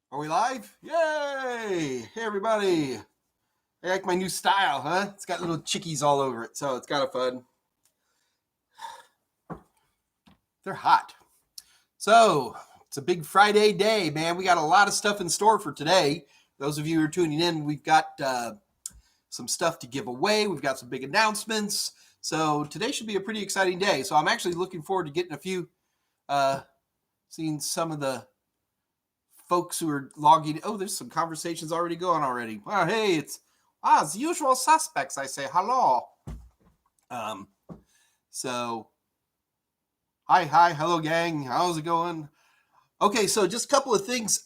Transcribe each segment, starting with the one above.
Are we live? Yay! Hey, everybody. I like my new style, huh? It's got little chickies all over it, so it's kind of fun. They're hot. So, it's a big Friday day, man. We got a lot of stuff in store for today. Those of you who are tuning in, we've got some stuff to give away. We've got some big announcements. So, today should be a pretty exciting day. So, I'm actually looking forward to getting a few, seeing some of the folks who are logging. Oh, there's some conversations already going already. Wow, hey, it's the usual suspects. I say hello. Um, so hi, hello, gang. How's it going? Okay, so just a couple of things.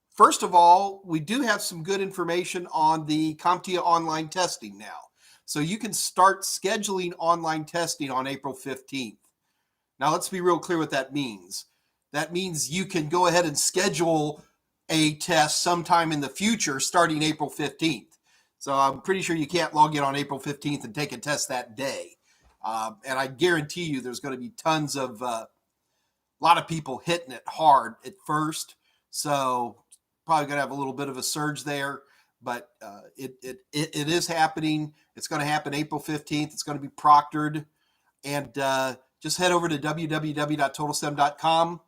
First of all, we do have some good information on the CompTIA online testing now. So you can start scheduling online testing on April 15th. Now, let's be real clear what that means. That means you can go ahead and schedule a test sometime in the future starting April 15th. So I'm pretty sure you can't log in on April 15th and take a test that day. And I guarantee you there's going to be tons of, a lot of people hitting it hard at first. So probably going to have a little bit of a surge there. But it is happening. It's going to happen April 15th. It's going to be proctored. And just head over to www.totalstem.com.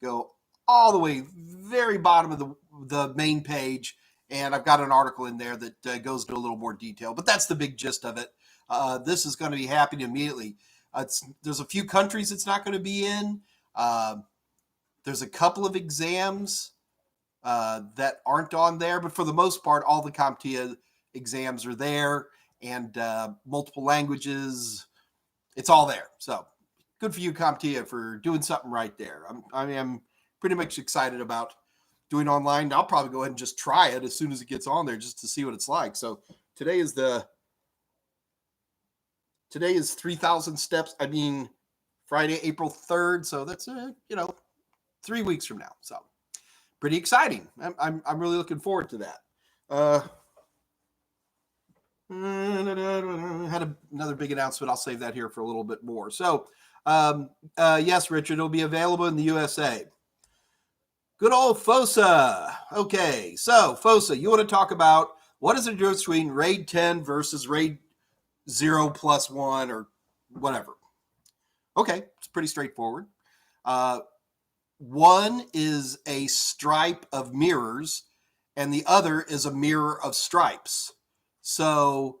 Go all the way very bottom of the main page, and I've got an article in there that goes into a little more detail. But that's the big gist of it. This is going to be happening immediately. There's a few countries it's not going to be in. There's a couple of exams that aren't on there, but for the most part, all the CompTIA exams are there, and multiple languages. It's all there. So good for you, CompTIA, for doing something right there. I'm pretty much excited about doing online. I'll probably go ahead and just try it as soon as it gets on there just to see what it's like. So today is 3,000 steps. I mean, Friday, April 3rd. So that's 3 weeks from now. So pretty exciting. I'm really looking forward to that. Had another big announcement. I'll save that here for a little bit more. So, yes, Richard, it'll be available in the USA. Good old FOSA. Okay, so FOSA, you want to talk about what is the difference between RAID 10 versus RAID 0+1 or whatever? Okay, it's pretty straightforward. One is a stripe of mirrors, and the other is a mirror of stripes. So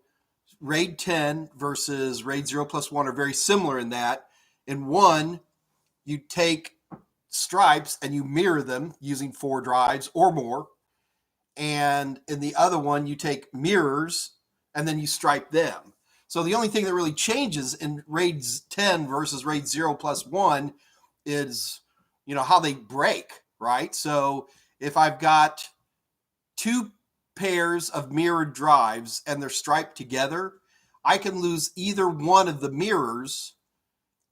RAID 10 versus RAID 0+1 are very similar in that. In one, you take stripes and you mirror them using 4 drives or more. And in the other one, you take mirrors and then you stripe them. So the only thing that really changes in RAID 10 versus RAID 0+1 is, how they break, right? So if I've got 2 pairs of mirrored drives and they're striped together, I can lose either one of the mirrors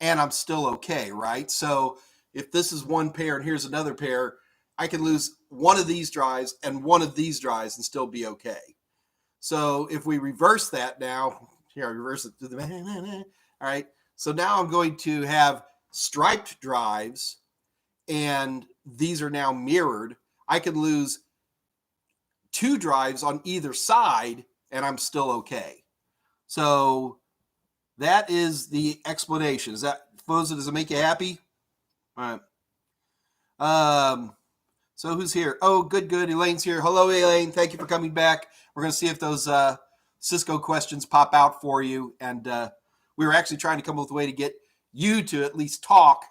and I'm still okay, right? So if this is one pair and here's another pair, I can lose one of these drives and one of these drives and still be okay. So if we reverse that now, here I reverse it to the all right. So now I'm going to have striped drives and these are now mirrored. I can lose 2 drives on either side and I'm still okay. So that is the explanation. Does it make you happy? All right. So who's here? Oh, good. Elaine's here. Hello, Elaine. Thank you for coming back. We're going to see if those Cisco questions pop out for you. And we were actually trying to come up with a way to get you to at least talk,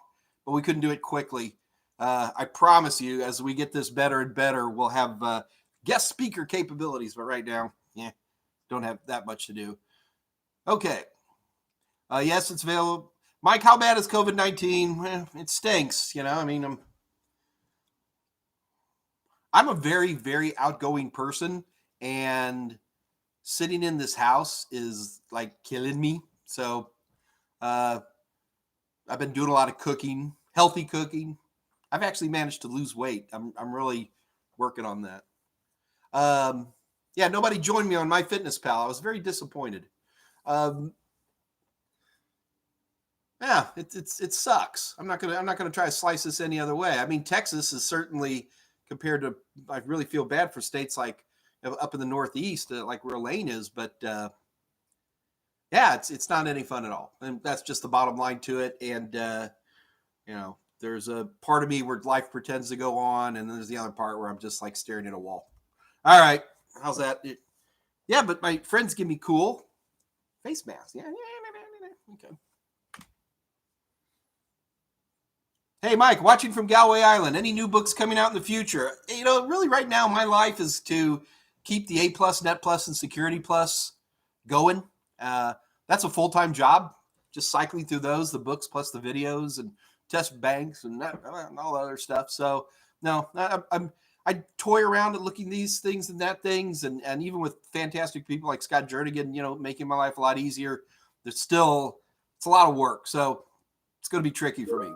but we couldn't do it quickly. I promise you, as we get this better and better, we'll have guest speaker capabilities. But right now, don't have that much to do. Okay. Yes, it's available. Mike, how bad is COVID-19? It stinks, I'm a very, very outgoing person, and sitting in this house is like killing me. So I've been doing a lot of cooking, healthy cooking. I've actually managed to lose weight. I'm really working on that. Nobody joined me on MyFitnessPal. I was very disappointed. Yeah, it sucks. I'm not gonna try to slice this any other way. I mean, Texas is certainly compared to. I really feel bad for states like up in the Northeast, like where Elaine is, but yeah, it's not any fun at all, and that's just the bottom line to it. And there's a part of me where life pretends to go on, and then there's the other part where I'm just like staring at a wall. All right, how's that? Yeah, but my friends give me cool face masks. Yeah, okay. Hey, Mike, watching from Galway Island. Any new books coming out in the future? Really right now, my life is to keep the A+, Net Plus, and Security Plus going. That's a full-time job, just cycling through those, the books plus the videos and test banks and all the other stuff. So, no, I toy around at looking these things and that things, and even with fantastic people like Scott Jernigan, making my life a lot easier. It's a lot of work. So it's going to be tricky for me.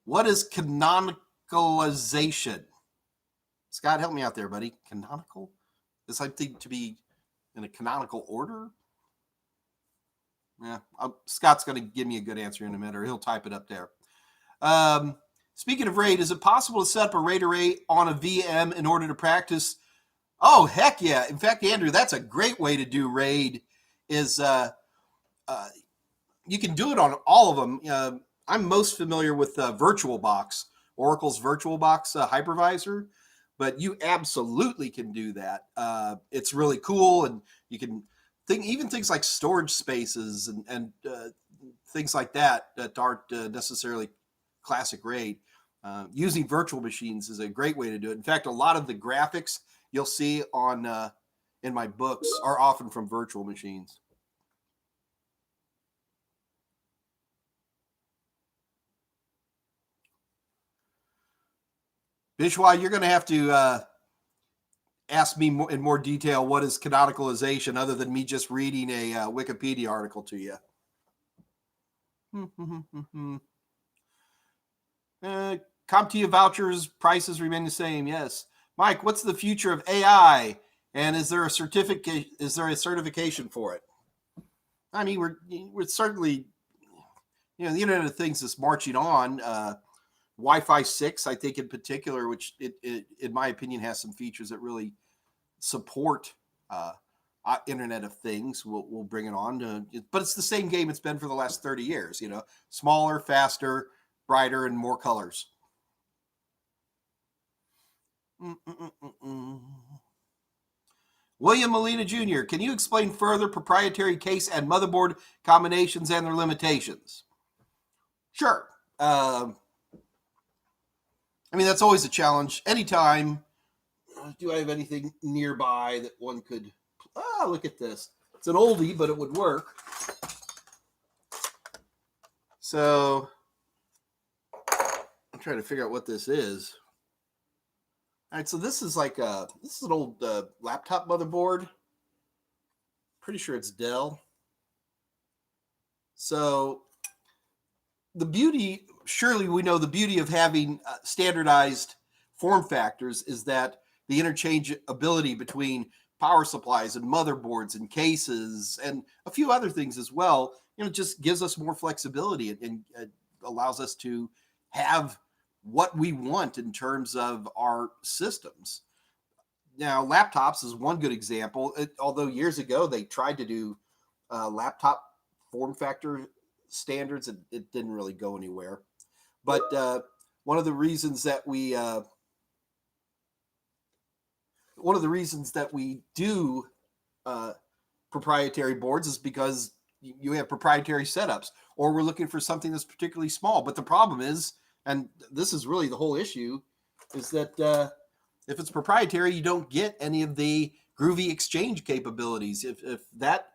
What is canonicalization? Scott, help me out there, buddy. Canonical? Is something to be in a canonical order? Yeah, Scott's going to give me a good answer in a minute, or he'll type it up there. Speaking of RAID, is it possible to set up a RAID array on a VM in order to practice? Oh, heck yeah. In fact, Andrew, that's a great way to do RAID is you can do it on all of them. I'm most familiar with VirtualBox, Oracle's VirtualBox hypervisor, but you absolutely can do that. It's really cool, and you can even things like storage spaces and things like that aren't necessarily classic RAID. Using virtual machines is a great way to do it. In fact, a lot of the graphics you'll see on in my books are often from virtual machines. Bishwa, you're going to have to ask me in more detail what is canonicalization other than me just reading a Wikipedia article to you. CompTIA vouchers prices remain the same. Yes. Mike, what's the future of AI? And is there a certificate? Is there a certification for it? I mean, we're certainly, the Internet of Things is marching on. Wi-Fi 6, I think in particular, which it in my opinion has some features that really support Internet of Things. We'll bring it on, but it's the same game it's been for the last 30 years. Smaller, faster, brighter, and more colors. William Molina Jr., can you explain further proprietary case and motherboard combinations and their limitations? Sure. I mean, that's always a challenge. Anytime, do I have anything nearby that one could... look at this. It's an oldie, but it would work. So, I'm trying to figure out what this is. All right, so this is like this is an old laptop motherboard. Pretty sure it's Dell. So, surely we know the beauty of having standardized form factors is that the interchangeability between power supplies and motherboards and cases and a few other things as well, just gives us more flexibility and allows us to have what we want in terms of our systems. Now, laptops is one good example. Although years ago they tried to do laptop form factor standards, it didn't really go anywhere. But one of the reasons that we do proprietary boards is because you have proprietary setups, or we're looking for something that's particularly small. But the problem is, and this is really the whole issue, is that if it's proprietary, you don't get any of the groovy exchange capabilities. If that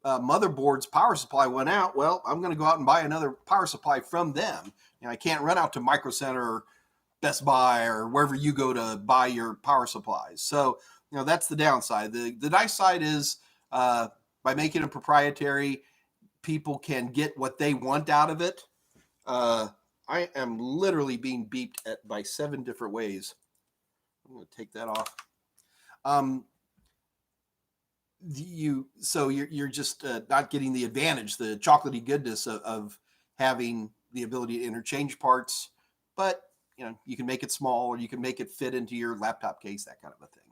motherboard's power supply went out, well, I'm going to go out and buy another power supply from them. I can't run out to Micro Center or Best Buy or wherever you go to buy your power supplies. So, that's the downside. The nice side is by making it proprietary, people can get what they want out of it. I am literally being beeped at by 7 different ways. I'm going to take that off. you're just not getting the advantage, the chocolatey goodness of having the ability to interchange parts, but you can make it small or you can make it fit into your laptop case, that kind of a thing.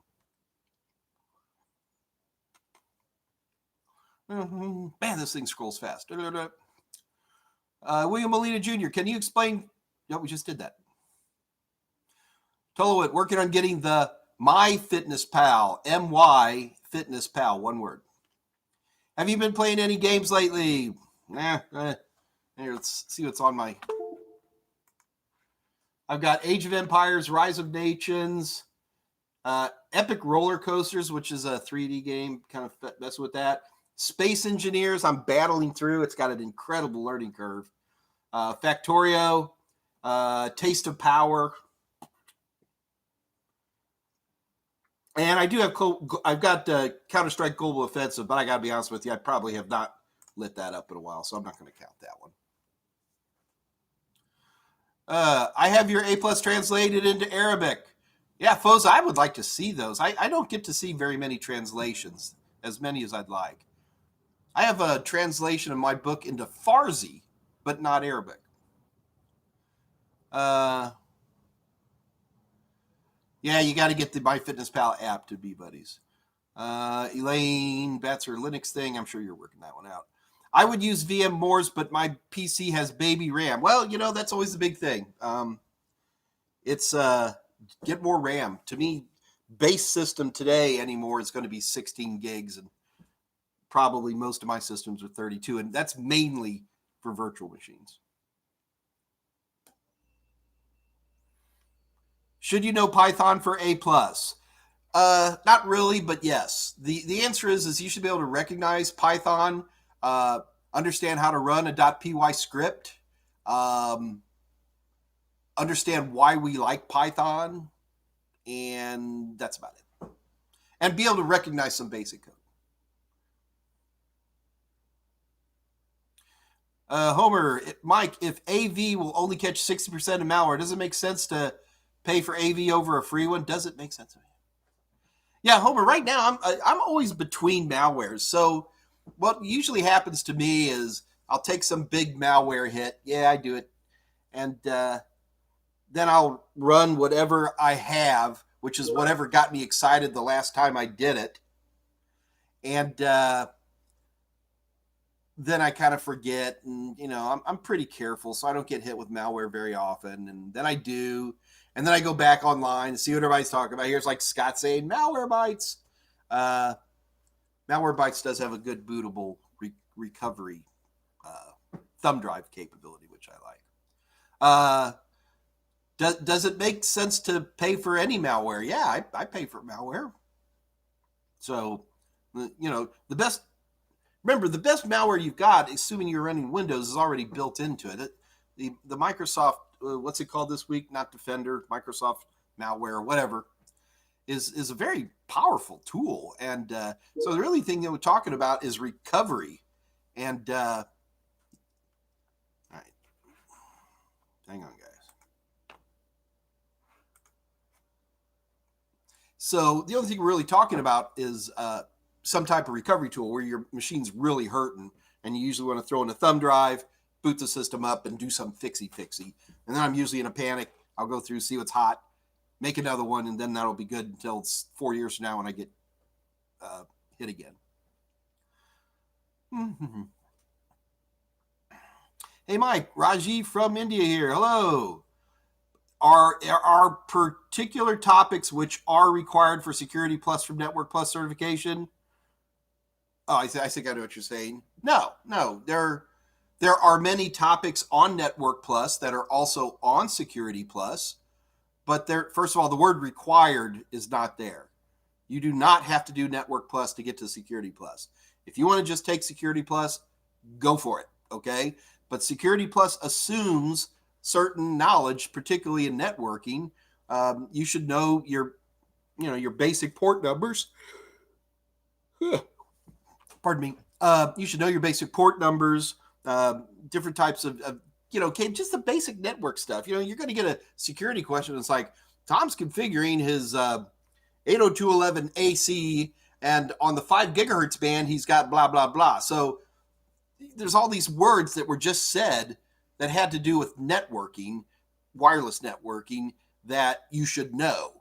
Man, this thing scrolls fast. William Molina Jr., can you explain? No, we just did that. Tolowit, working on getting the MyFitnessPal, MyFitnessPal, one word. Have you been playing any games lately? Here, let's see what's on my... I've got Age of Empires, Rise of Nations, Epic Roller Coasters, which is a 3D game, kind of mess with that. Space Engineers, I'm battling through. It's got an incredible learning curve. Factorio, Taste of Power. And I do have, I've got Counter-Strike Global Offensive, but I got to be honest with you, I probably have not lit that up in a while, so I'm not going to count that one. I have your A+ translated into Arabic. Yeah, Foz, I would like to see those. I don't get to see very many translations, as many as I'd like. I have a translation of my book into Farsi, but not Arabic. Yeah, you got to get the MyFitnessPal app to be buddies. Elaine, that's her Linux thing. I'm sure you're working that one out. I would use VMwars, but my PC has baby RAM. Well, that's always the big thing. It's get more RAM. To me, base system today anymore is going to be 16 gigs, and probably most of my systems are 32, and that's mainly for virtual machines. Should you know Python for A+? Not really, but yes. The answer is you should be able to recognize Python, understand how to run a .py script, understand why we like Python, and that's about it. And be able to recognize some basic code. Homer, Mike, if AV will only catch 60% of malware, does it make sense to pay for AV over a free one? Does it make sense to me? Yeah, Homer, right now I'm always between malwares. So what usually happens to me is I'll take some big malware hit. Yeah, I do it. And then I'll run whatever I have, which is whatever got me excited the last time I did it. And then I kind of forget, and I'm pretty careful, so I don't get hit with malware very often. And then I do, and then I go back online and see what everybody's talking about. Here's like Scott saying Malwarebytes. Malwarebytes does have a good bootable recovery thumb drive capability, which I like. Does it make sense to pay for any malware? Yeah, I pay for malware. So, the best. Remember, the best malware you've got, assuming you're running Windows, is already built into it. The Microsoft, what's it called this week? Not Defender, Microsoft malware, whatever, is a very powerful tool. And so the really thing that we're talking about is recovery. And all right, hang on, guys. So the only thing we're really talking about is some type of recovery tool where your machine's really hurting, and you usually want to throw in a thumb drive, boot the system up, and do some fixy. And then I'm usually in a panic. I'll go through, see what's hot, make another one, and then that'll be good until it's 4 years from now when I get hit again. Hey, Mike, Rajiv from India here. Hello. Are particular topics which are required for Security Plus from Network Plus certification? Oh, I think I know what you're saying. No. There are many topics on Network Plus that are also on Security Plus, but first of all, the word required is not there. You do not have to do Network Plus to get to Security Plus. If you want to just take Security Plus, go for it, okay? But Security Plus assumes certain knowledge, particularly in networking. You should know your basic port numbers. Pardon me. You should know your basic port numbers, different types of just the basic network stuff. You're going to get a security question. It's like, Tom's configuring his 802.11 AC, And on the 5 gigahertz band, he's got blah, blah, blah. So there's all these words that were just said that had to do with networking, wireless networking, that you should know.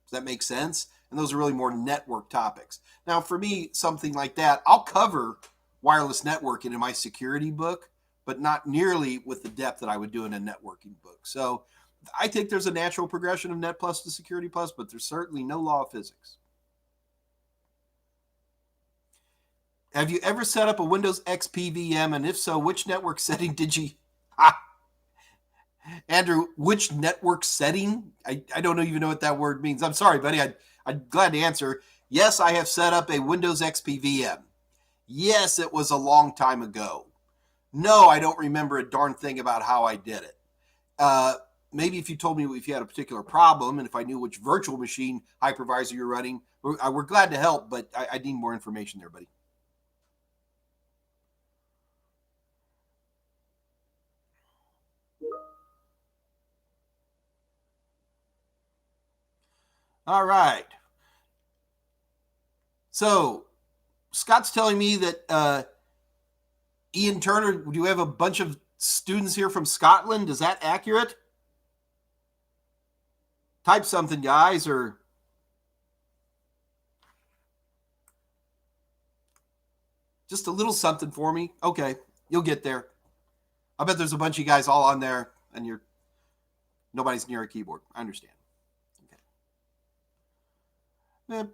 Does that make sense? And those are really more network topics. Now, for me, something like that, I'll cover wireless networking in my security book, but not nearly with the depth that I would do in a networking book. So I think there's a natural progression of Net Plus to Security Plus, but there's certainly no law of physics. Have you ever set up a Windows XP VM? And if so, which network setting did you... Andrew, which network setting? I don't even know what that word means. I'm sorry, buddy. I'm glad to answer. Yes, I have set up a Windows XP VM. Yes, it was a long time ago. No, I don't remember a darn thing about how I did it. Maybe if you told me if you had a particular problem and if I knew which virtual machine hypervisor you're running, we're glad to help, but I need more information there, buddy. All right. So Scott's telling me that Ian Turner, do you have a bunch of students here from Scotland? Is that accurate? Type something, guys, or just a little something for me. Okay, you'll get there. I bet there's a bunch of you guys all on there and nobody's near a keyboard. I understand. Okay.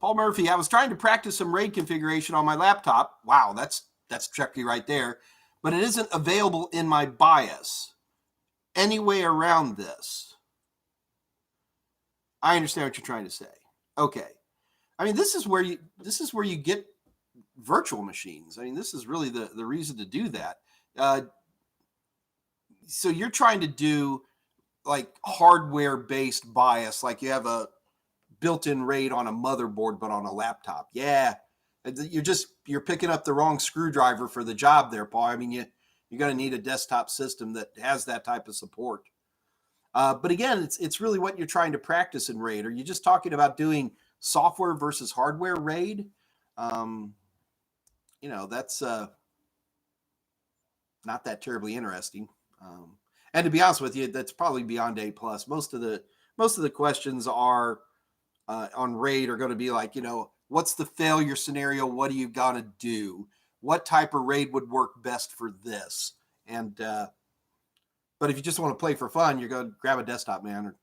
Paul Murphy, I was trying to practice some RAID configuration on my laptop. Wow, that's tricky right there. But it isn't available in my BIOS. Any way around this? I understand what you're trying to say. Okay. I mean, this is where you get virtual machines. I mean, this is really the reason to do that. So you're trying to do like hardware-based BIOS, like you have a built-in RAID on a motherboard, but on a laptop. Yeah, you're picking up the wrong screwdriver for the job there, Paul. I mean, you're going to need a desktop system that has that type of support. But again, it's really what you're trying to practice in RAID. Are you just talking about doing software versus hardware RAID? That's not that terribly interesting. And to be honest with you, that's probably beyond A+. Most of the questions are on RAID are going to be like, what's the failure scenario? What are you going to do? What type of RAID would work best for this? And but if you just want to play for fun, you're going to grab a desktop, man.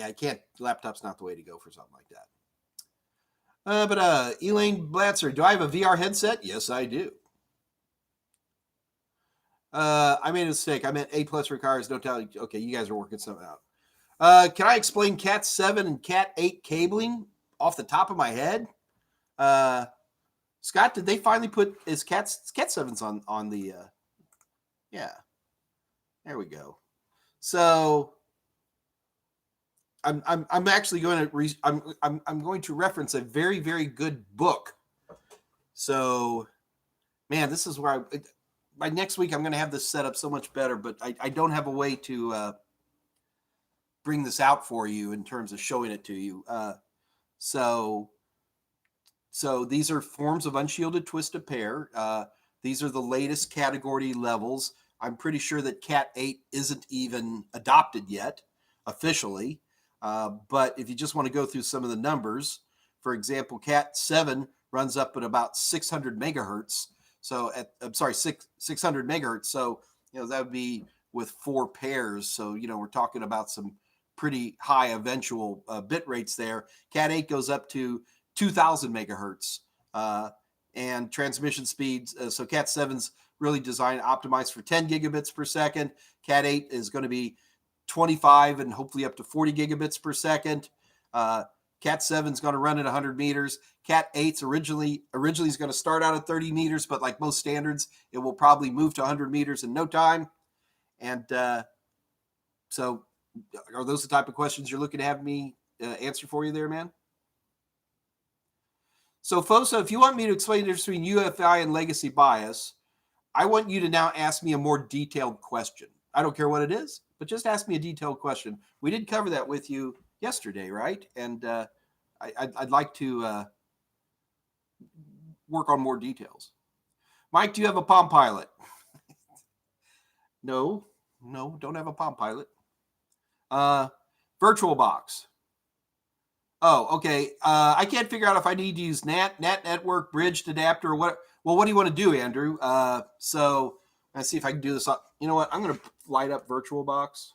I can't. Laptop's not the way to go for something like that. But Elaine Blatzer, do I have a VR headset? Yes, I do. I made a mistake. I meant A+ requires no tally. Okay, you guys are working something out. Can I explain Cat 7 and Cat 8 cabling off the top of my head? Scott, did they finally put Cat 7's on the yeah. There we go. So I'm actually going to I'm going to reference a very, very good book. So man, this is where by next week I'm going to have this set up so much better, but I don't have a way to bring this out for you in terms of showing it to you. So these are forms of unshielded twisted pair. These are the latest category levels. I'm pretty sure that Cat 8 isn't even adopted yet officially. But if you just want to go through some of the numbers, for example, Cat 7 runs up at about 600 megahertz. So 600 megahertz. So, that would be with 4 pairs. So, we're talking about some pretty high eventual bit rates there. Cat 8 goes up to 2000 megahertz and transmission speeds. So Cat 7's really designed optimized for 10 gigabits per second. Cat 8 is going to be 25 and hopefully up to 40 gigabits per second. Cat 7 is going to run at 100 meters. Cat 8's originally is going to start out at 30 meters, but like most standards, it will probably move to 100 meters in no time. And so are those the type of questions you're looking to have me answer for you there, man? So, Fosa, if you want me to explain the difference between UEFI and legacy BIOS, I want you to now ask me a more detailed question. I don't care what it is, but just ask me a detailed question. We did cover that with you yesterday, right? And I'd like to work on more details. Mike, do you have a Palm Pilot? No, don't have a Palm Pilot. VirtualBox. Oh, okay. I can't figure out if I need to use NAT network, bridged adapter, or what. Well, what do you want to do, Andrew? So let's see if I can do this. You know what? I'm going to light up VirtualBox.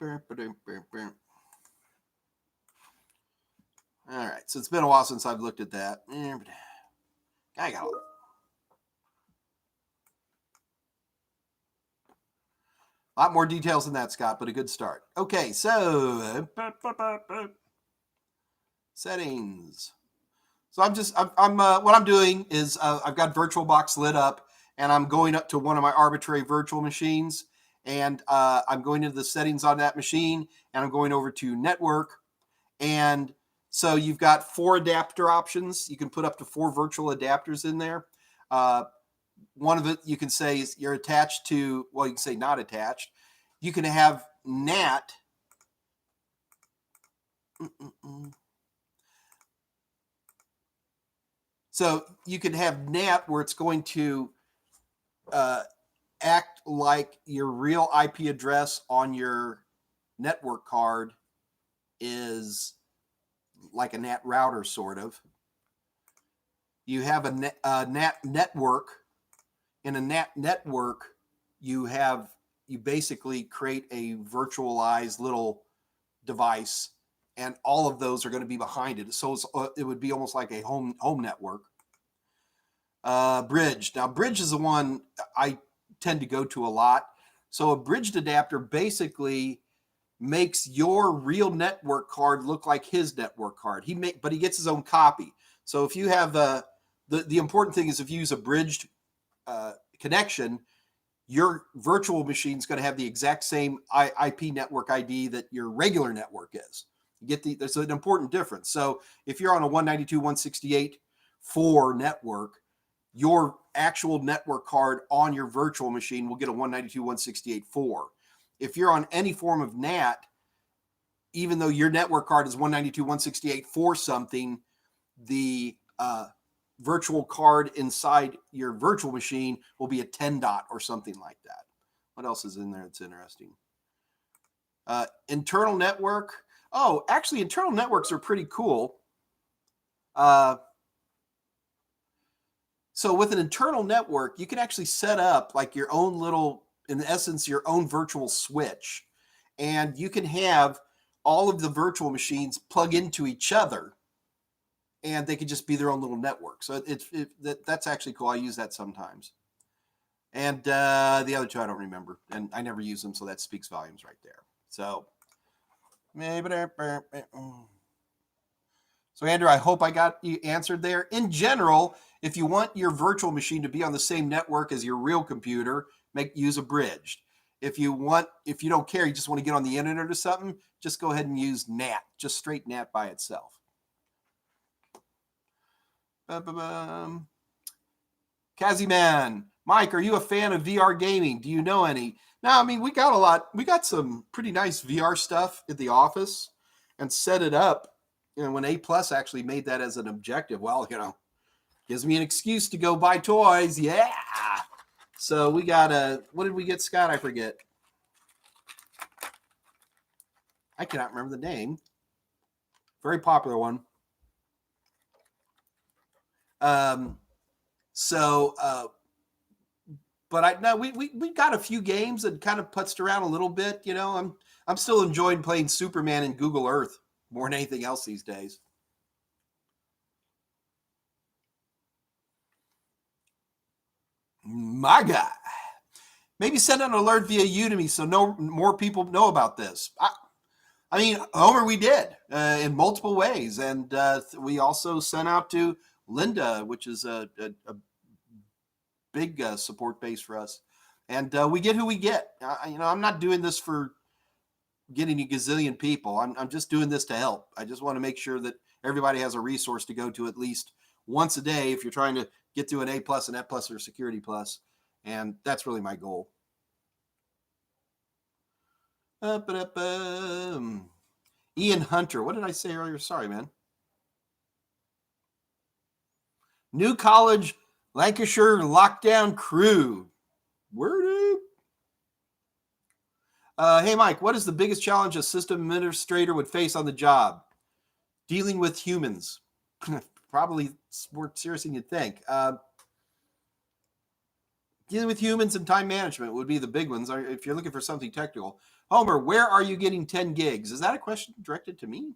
All right. So it's been a while since I've looked at that. I got a lot more details than that, Scott, but a good start. Okay, so settings. So I'm what I'm doing is I've got VirtualBox lit up, and I'm going up to one of my arbitrary virtual machines, and I'm going into the settings on that machine, and I'm going over to network, and so you've got 4 adapter options. You can put up to 4 virtual adapters in there. One of it you can say is you're attached to, well, you can say not attached. You can have NAT. So you can have NAT where it's going to act like your real IP address on your network card is like a NAT router, sort of. You have a NAT network. In a NAT network, you basically create a virtualized little device, and all of those are going to be behind it. So it would be almost like a home network. Bridge. Now, bridge is the one I tend to go to a lot. So a bridged adapter basically makes your real network card look like his network card. But he gets his own copy. So if you have the important thing is if you use a bridged connection, your virtual machine is going to have the exact same IP network ID that your regular network is. There's an important difference. So if you're on a 192.168.4 network, your actual network card on your virtual machine will get a 192.168.4. If you're on any form of NAT, even though your network card is 192.168.4 something, the virtual card inside your virtual machine will be a 10 dot or something like that. What else is in there that's interesting? Internal network. Oh, actually, internal networks are pretty cool. So with an internal network, you can actually set up like your own little, in essence, your own virtual switch. And you can have all of the virtual machines plug into each other, and they can just be their own little network. So that's actually cool. I use that sometimes. And the other two I don't remember, and I never use them, so that speaks volumes right there. So Andrew, I hope I got you answered there. In general, if you want your virtual machine to be on the same network as your real computer, use a bridged. If you don't care, you just want to get on the internet or something, just go ahead and use NAT, just straight NAT by itself. Kaziman, Mike, are you a fan of VR gaming? Do you know any? Now, I mean, we got some pretty nice VR stuff at the office and set it up. When A+ actually made that as an objective, well, gives me an excuse to go buy toys. Yeah. So we got what did we get, Scott? I forget. I cannot remember the name. Very popular one. But we got a few games and kind of putzed around a little bit. I'm still enjoying playing Superman in Google Earth more than anything else these days. My guy. Maybe send an alert via Udemy so more people know about this. I mean, Homer, we did in multiple ways. And we also sent out to Linda, which is a big support base for us. And we get who we get. I'm not doing this for getting a gazillion people. I'm just doing this to help. I just want to make sure that everybody has a resource to go to at least once a day if you're trying to get to an A+, an F+, or Security+. And that's really my goal. Ian Hunter. What did I say earlier? Sorry, man. New College, Lancashire lockdown crew. Word up. Hey, Mike, what is the biggest challenge a system administrator would face on the job? Dealing with humans. Probably more serious than you'd think. Dealing with humans and time management would be the big ones if you're looking for something technical. Homer, where are you getting 10 gigs? Is that a question directed to me?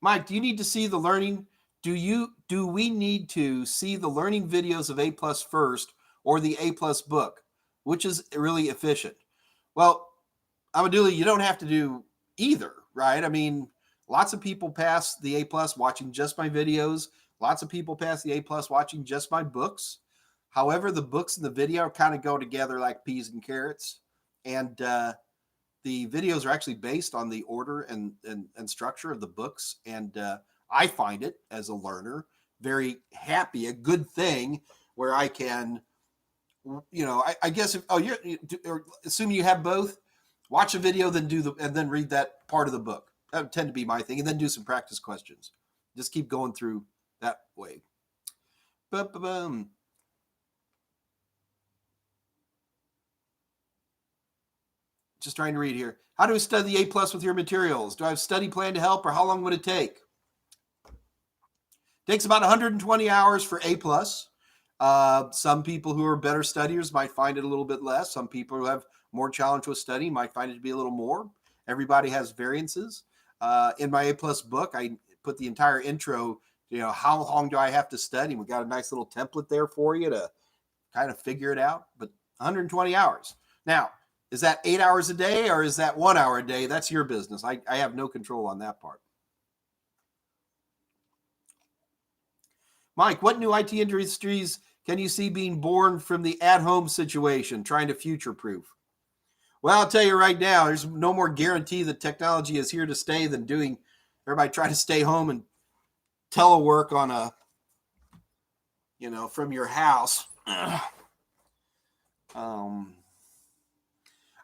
Mike, do you need to see the learning? Do we need to see the learning videos of A Plus first or the A Plus book, which is really efficient? Well, Amaduli, you don't have to do either, right? I mean, lots of people pass the A Plus watching just my videos. Lots of people pass the A Plus watching just my books. However, the books and the video kind of go together like peas and carrots. And the videos are actually based on the order and structure of the books. And I find it as a learner very happy, a good thing where I can, I guess if assuming you have both, watch a video, then and then read that part of the book. That would tend to be my thing, and then do some practice questions. Just keep going through that way. Ba-ba-bum. Just trying to read here. How do we study the A Plus with your materials? Do I have a study plan to help, or how long would it take? Takes about 120 hours for A Plus. Some people who are better studiers might find it a little bit less. Some people who have more challenge with study might find it to be a little more. Everybody has variances. In my A Plus book, I put the entire intro, how long do I have to study? We got a nice little template there for you to kind of figure it out, but 120 hours. Now, is that 8 hours a day or is that 1 hour a day? That's your business. I have no control on that part. Mike, what new IT industries can you see being born from the at-home situation, trying to future-proof? Well, I'll tell you right now, there's no more guarantee that technology is here to stay than doing everybody trying to stay home and telework on from your house.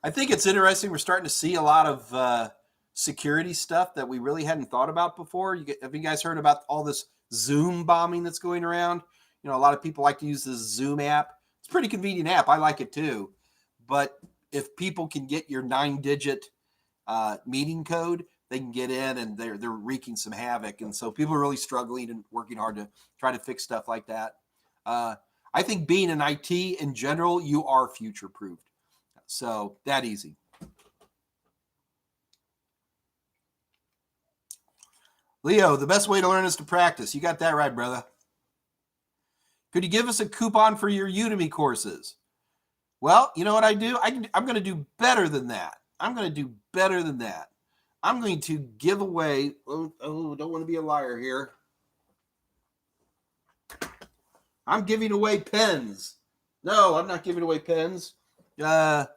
I think it's interesting. We're starting to see a lot of security stuff that we really hadn't thought about before. Have you guys heard about all this Zoom bombing that's going around? A lot of people like to use this Zoom app. It's a pretty convenient app. I like it too. But if people can get your 9-digit meeting code, they can get in and they're wreaking some havoc. And so people are really struggling and working hard to try to fix stuff like that. I think being in IT in general, you are future-proofed. So that easy. Leo, the best way to learn is to practice. You got that right, brother. Could you give us a coupon for your Udemy courses? Well, you know what I do? I'm going to do better than that. I'm going to give away, don't want to be a liar here. I'm giving away pens. No, I'm not giving away pens. I'm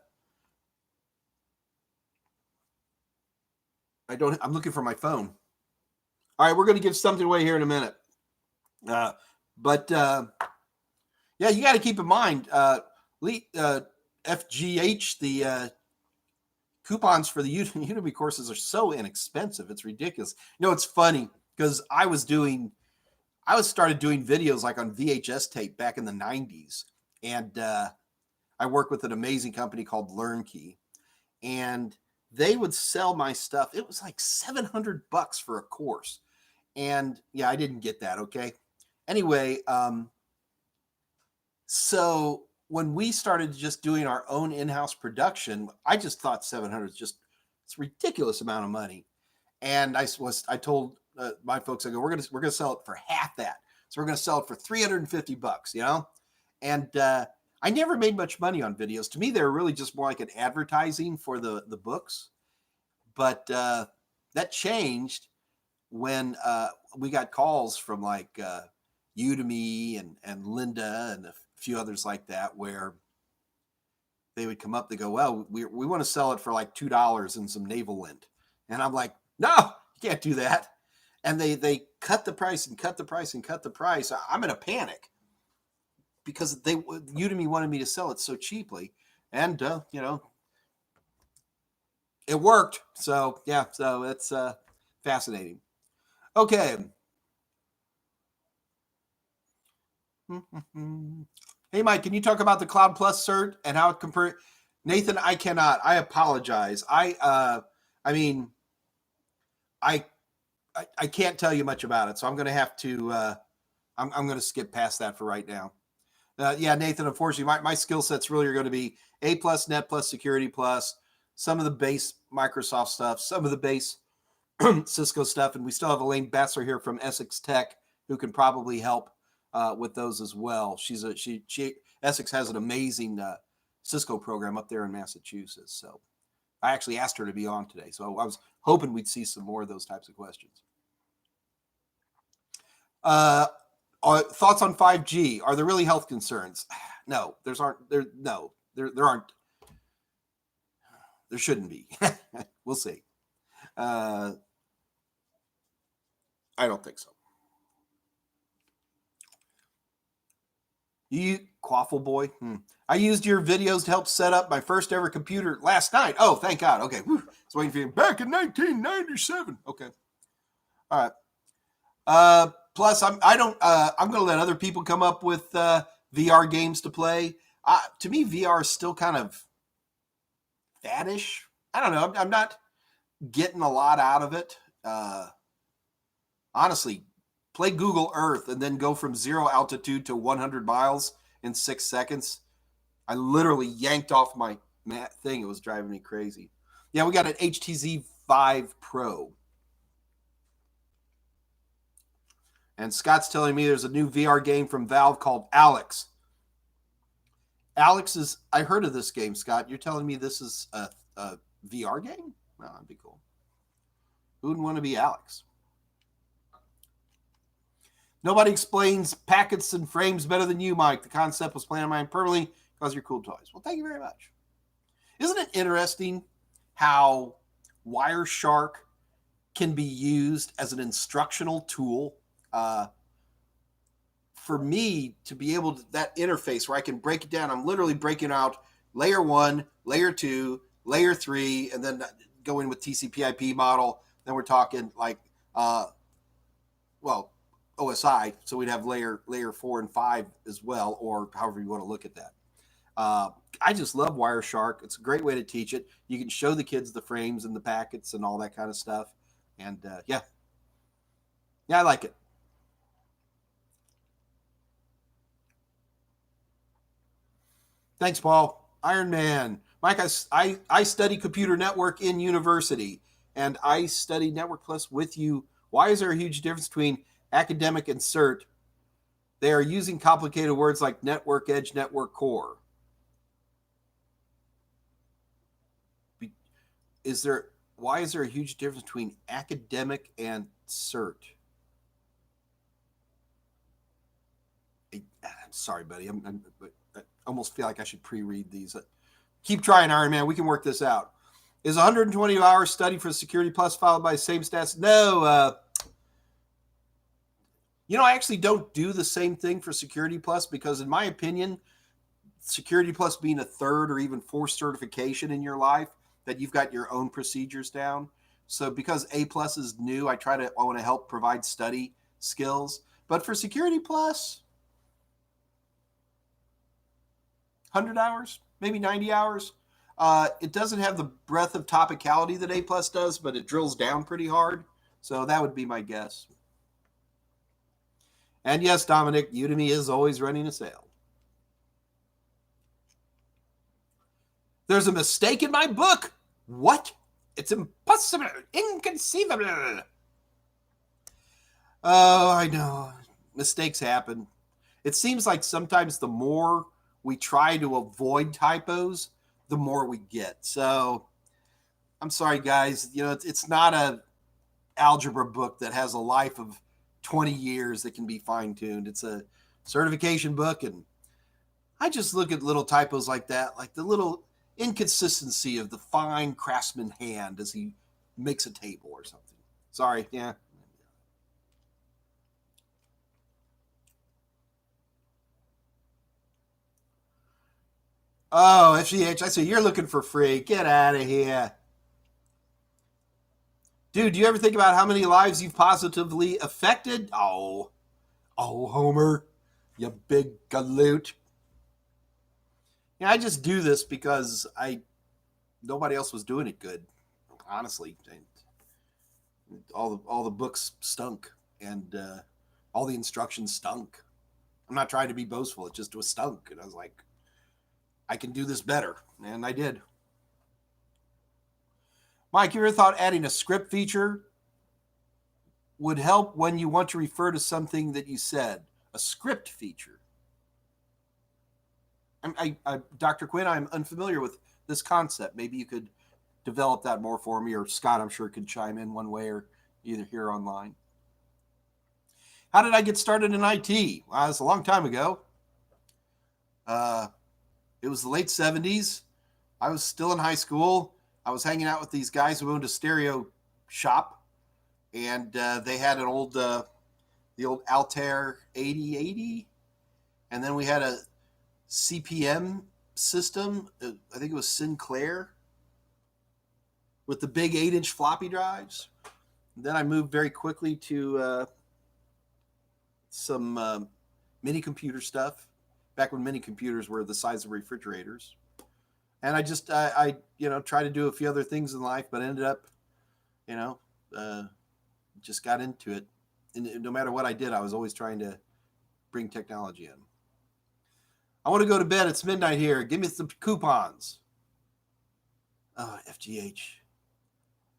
looking for my phone. All right, we're going to give something away here in a minute. But you got to keep in mind, FGH, the coupons for the Udemy courses are so inexpensive. It's ridiculous. It's funny because I started doing videos like on VHS tape back in the 90s. And I work with an amazing company called LearnKey. And they would sell my stuff. It was like $700 for a course. And I didn't get that. Okay. Anyway, so when we started just doing our own in-house production, I just thought 700 is it's a ridiculous amount of money. And I told my folks, I go, we're gonna sell it for half that. So we're gonna sell it for $350, And I never made much money on videos. To me, they were really just more like an advertising for the books. But that changed when we got calls from like Udemy and Linda and a few others like that, where they would come up, they go, well, we want to sell it for like $2 and some navel lint. And I'm like, no, you can't do that. And they cut the price and cut the price and cut the price. I'm in a panic. because Udemy wanted me to sell it so cheaply, and it worked. So yeah, so it's fascinating. Okay. Hey Mike, can you talk about the Cloud Plus cert and how it compares? Nathan, I cannot. I apologize. I mean, I can't tell you much about it, so I'm going to have to. I'm going to skip past that for right now. Yeah, Nathan. Unfortunately, my skill sets really are going to be A plus, Net plus, Security plus, some of the base Microsoft stuff, some of the base Cisco stuff, and we still have Elaine Bassler here from Essex Tech who can probably help with those as well. Essex has an amazing Cisco program up there in Massachusetts, so I actually asked her to be on today. So I was hoping we'd see some more of those types of questions. Thoughts on 5G? Are there really health concerns? No, there aren't. There shouldn't be. We'll see. I don't think so. You Quaffle boy. I used your videos to help set up my first ever computer last night. Oh, thank God. Okay. I was waiting for you. Back in 1997. Okay. All right. Plus, I'm going to let other people come up with VR games to play. To me, VR is still kind of faddish. I don't know. I'm not getting a lot out of it. Honestly, play Google Earth and then go from 0 altitude to 100 miles in 6 seconds. I literally yanked off my thing. It was driving me crazy. Yeah, we got an HTC Vive Pro. And Scott's telling me there's a new VR game from Valve called Alex. Alex is, I heard of this game, Scott. You're telling me this is a VR game? Oh, that'd be cool. Who wouldn't want to be Alex? Nobody explains packets and frames better than you, Mike. The concept was planted in my mind permanently because you're cool toys. Well, thank you very much. Isn't it interesting how Wireshark can be used as an instructional tool? For me to be able to, that interface where I can break it down, I'm literally breaking out layer 1, layer 2, layer 3, and then going with TCP/IP model. Then we're talking like, OSI. So we'd have layer 4 and 5 as well, or however you want to look at that. I just love Wireshark. It's a great way to teach it. You can show the kids the frames and the packets and all that kind of stuff. And yeah, I like it. Thanks, Paul. Iron Man. Mike, I study computer network in university, and I study Network Plus with you. Why is there a huge difference between academic and cert? They are using complicated words like network edge, network core. Why is there a huge difference between academic and cert? I'm sorry, buddy. I almost feel like I should pre-read these. Keep trying, Iron Man. We can work this out. Is 120-hour study for Security Plus followed by same stats? No. I actually don't do the same thing for Security Plus because, in my opinion, Security Plus being a 3rd or even 4th certification in your life, that you've got your own procedures down. So because A Plus is new, I want to help provide study skills. But for Security Plus, 100 hours, maybe 90 hours. It doesn't have the breadth of topicality that A Plus does, but it drills down pretty hard. So that would be my guess. And yes, Dominic, Udemy is always running a sale. There's a mistake in my book. What? It's impossible, inconceivable. Oh, I know. Mistakes happen. It seems like sometimes the more we try to avoid typos, the more we get. So I'm sorry, guys. It's not a algebra book that has a life of 20 years that can be fine-tuned. It's a certification book, and I just look at little typos like that, like the little inconsistency of the fine craftsman hand as he makes a table or something. Sorry, yeah. Oh, FGH, I see you're looking for free. Get out of here. Dude, do you ever think about how many lives you've positively affected? Oh, Homer, you big galoot. Yeah, I just do this because nobody else was doing it good. Honestly, all the books stunk, and all the instructions stunk. I'm not trying to be boastful; it just was stunk, and I was like, I can do this better, and I did. Mike, you ever thought adding a script feature would help when you want to refer to something that you said? A script feature. Dr. Quinn, I'm unfamiliar with this concept. Maybe you could develop that more for me, or Scott, I'm sure, could chime in one way or either here or online. How did I get started in IT? Well, it's a long time ago. It was the late 70s. I was still in high school. I was hanging out with these guys who owned a stereo shop, and they had the old Altair 8080, and then we had a CPM system. I think it was Sinclair with the big 8-inch floppy drives. Then I moved very quickly to some mini computer stuff, back when mini computers were the size of refrigerators. And I tried to do a few other things in life, but ended up, you know, just got into it. And no matter what I did, I was always trying to bring technology in. I want to go to bed. It's midnight here. Give me some coupons. Oh, FGH.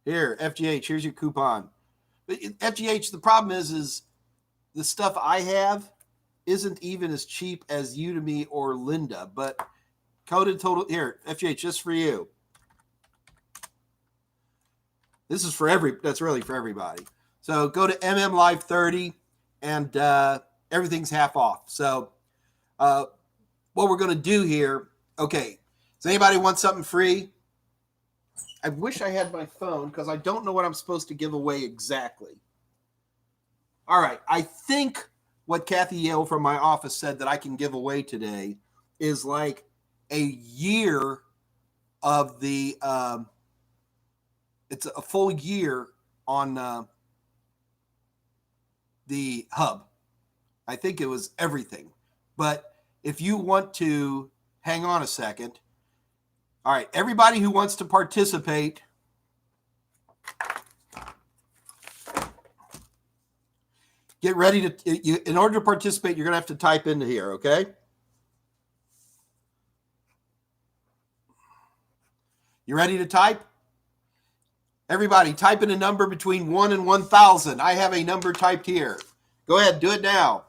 Here, FGH, here's your coupon. But FGH, the problem is the stuff I have isn't even as cheap as Udemy or Lynda, but coded total, here, FGH, just for you. This is that's really for everybody. So go to MM Live 30 and everything's half off. So what we're going to do here, okay, does anybody want something free? I wish I had my phone because I don't know what I'm supposed to give away exactly. All right, I think what Kathy Yale from my office said that I can give away today is like a year of the, it's a full year on the hub. I think it was everything. But if you want to hang on a second, all right, everybody who wants to participate, get ready to, in order to participate, you're going to have to type into here, okay? You ready to type? Everybody, type in a number between 1 and 1,000. I have a number typed here. Go ahead, do it now.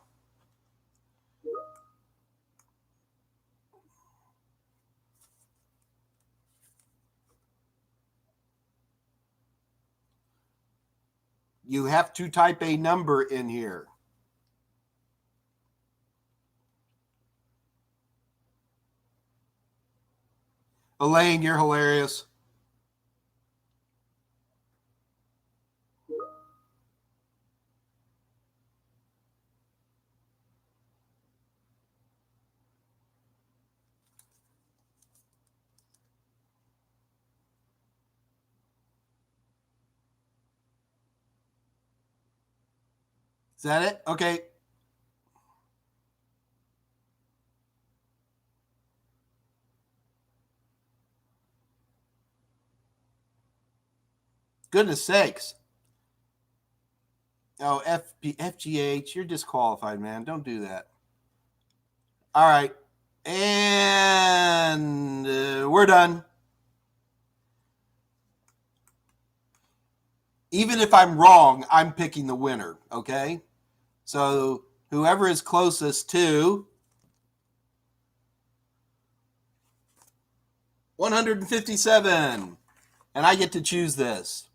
You have to type a number in here. Elaine, you're hilarious. Is that it? Okay. Goodness sakes. Oh, FGH, you're disqualified, man. Don't do that. All right. And we're done. Even if I'm wrong, I'm picking the winner, okay? So whoever is closest to 157, and I get to choose this.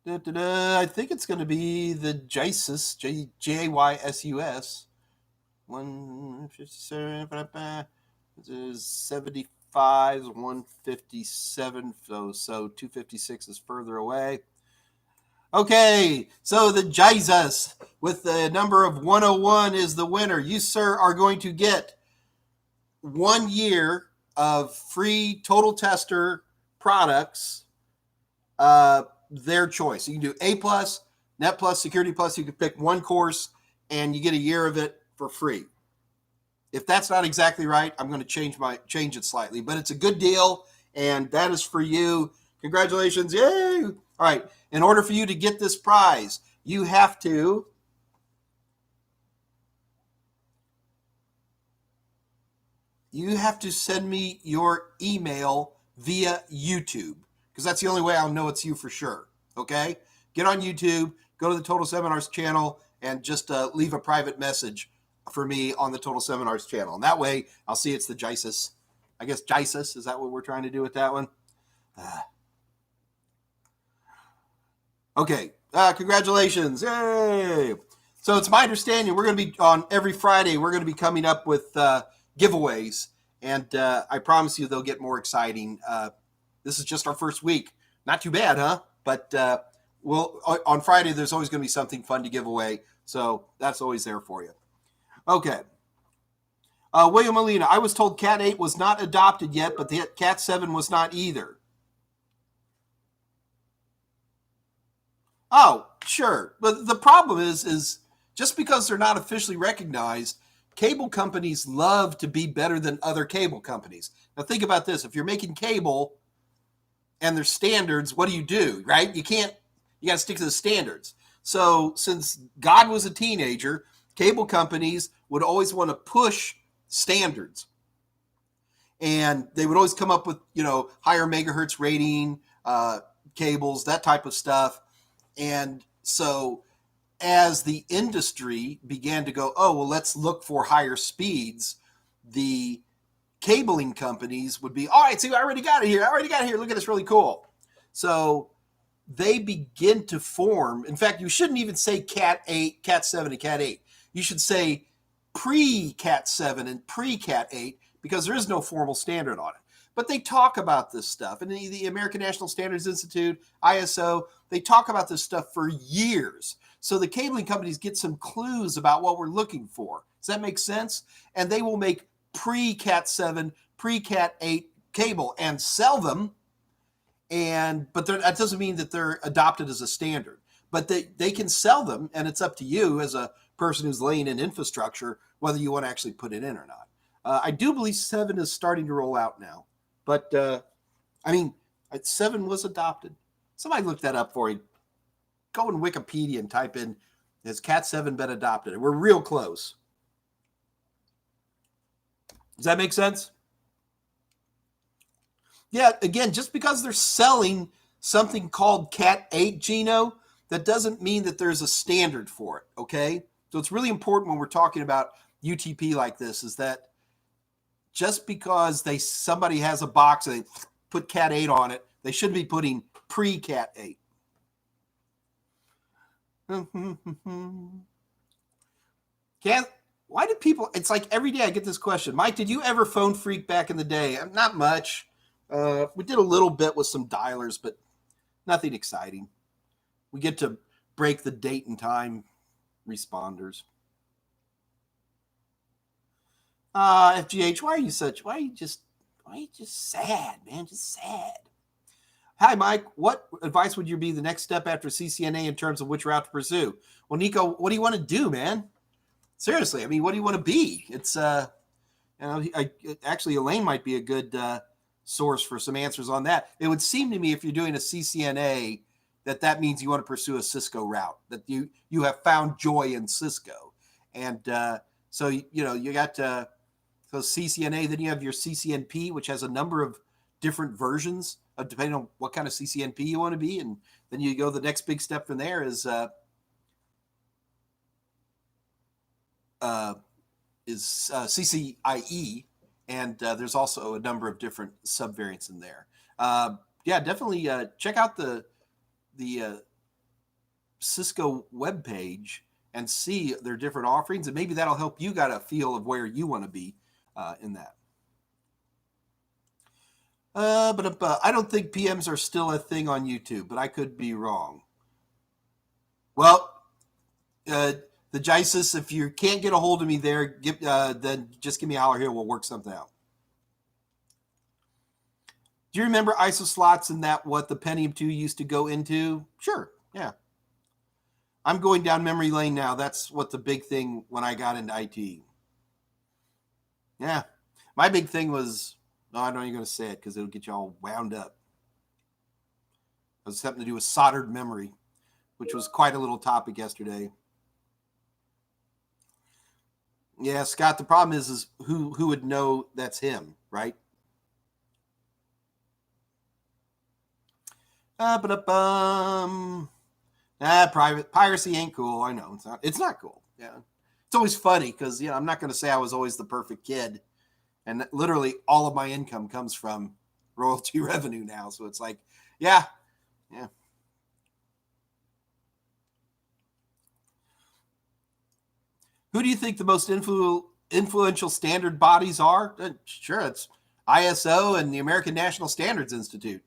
I think it's going to be the JAYSUS, JAYSUS. 157, 75, 157. So 256 is further away. Okay, so the JAYSUS with the number of 101 is the winner. You, sir, are going to get 1 year of free TotalTester products, their choice. You can do A plus, Net plus, Security plus. You can pick one course and you get a year of it for free. If that's not exactly right, I'm going to change it slightly, but it's a good deal, and that is for you. Congratulations. Yay. All right. In order for you to get this prize, you have to send me your email via YouTube, because that's the only way I'll know it's you for sure. Okay? Get on YouTube, go to the Total Seminars channel, and just leave a private message for me on the Total Seminars channel. And that way, I'll see it's the GIAC. I guess GIAC, is that what we're trying to do with that one? Okay. Congratulations. Yay. So it's my understanding we're going to be on every Friday, we're going to be coming up with giveaways. And I promise you they'll get more exciting. This is just our first week. Not too bad, huh? But on Friday, there's always going to be something fun to give away. So that's always there for you. Okay. William Molina, I was told Cat 8 was not adopted yet, but the Cat 7 was not either. Oh, sure. But the problem is just because they're not officially recognized, cable companies love to be better than other cable companies. Now think about this. If you're making cable and there's standards, what do? Right? You got to stick to the standards. So since God was a teenager, cable companies would always want to push standards. And they would always come up with, higher megahertz rating, cables, that type of stuff. And so as the industry began to go, oh, well, let's look for higher speeds, the cabling companies would be, all right, see, I already got it here. Look at this, really cool. So they begin to form. In fact, you shouldn't even say Cat 8, Cat 7, and Cat 8. You should say pre-Cat 7 and pre-Cat 8, because there is no formal standard on it. But they talk about this stuff. And the American National Standards Institute, ISO, they talk about this stuff for years. So the cabling companies get some clues about what we're looking for. Does that make sense? And they will make pre-Cat 7, pre-Cat 8 cable and sell them. But that doesn't mean that they're adopted as a standard. But they can sell them, and it's up to you as a person who's laying in infrastructure whether you want to actually put it in or not. I do believe 7 is starting to roll out now. But, 7 was adopted. Somebody look that up for you. Go in Wikipedia and type in, has Cat 7 been adopted? We're real close. Does that make sense? Yeah, again, just because they're selling something called Cat 8, Gino, that doesn't mean that there's a standard for it, okay? So it's really important when we're talking about UTP like this, is that just because somebody has a box and they put Cat 8 on it, they should be putting pre-Cat 8. Why do people, it's like every day I get this question. Mike, did you ever phone freak back in the day? Not much. We did a little bit with some dialers, but nothing exciting. We get to break the date and time responders. FGH, why are you just sad, man? Just sad. Hi, Mike. What advice would you be the next step after CCNA in terms of which route to pursue? Well, Nico, what do you want to do, man? Seriously, what do you want to be? It's, actually, Elaine might be a good source for some answers on that. It would seem to me if you're doing a CCNA, that means you want to pursue a Cisco route, that you have found joy in Cisco. And so, you got so CCNA, then you have your CCNP, which has a number of different versions depending on what kind of CCNP you want to be. And then you go, the next big step from there is CCIE. And there's also a number of different subvariants in there. Definitely check out the Cisco webpage and see their different offerings, and maybe that'll help you get a feel of where you want to be in that. But I don't think PMs are still a thing on YouTube, but I could be wrong. Well, The GIAC, if you can't get a hold of me there, then just give me a holler here. We'll work something out. Do you remember ISO slots and that what the Pentium 2 used to go into? Sure, yeah. I'm going down memory lane now. That's what the big thing when I got into IT. Yeah. My big thing was, no, I'm not even going to say it because it'll get you all wound up. It was something to do with soldered memory, which was quite a little topic yesterday. Yeah, Scott, the problem is who would know that's him, right? Private piracy ain't cool. I know it's not cool. Yeah. It's always funny because, I'm not going to say I was always the perfect kid. And literally all of my income comes from royalty revenue now. So it's like, yeah. Who do you think the most influential standard bodies are? Sure, it's ISO and the American National Standards Institute.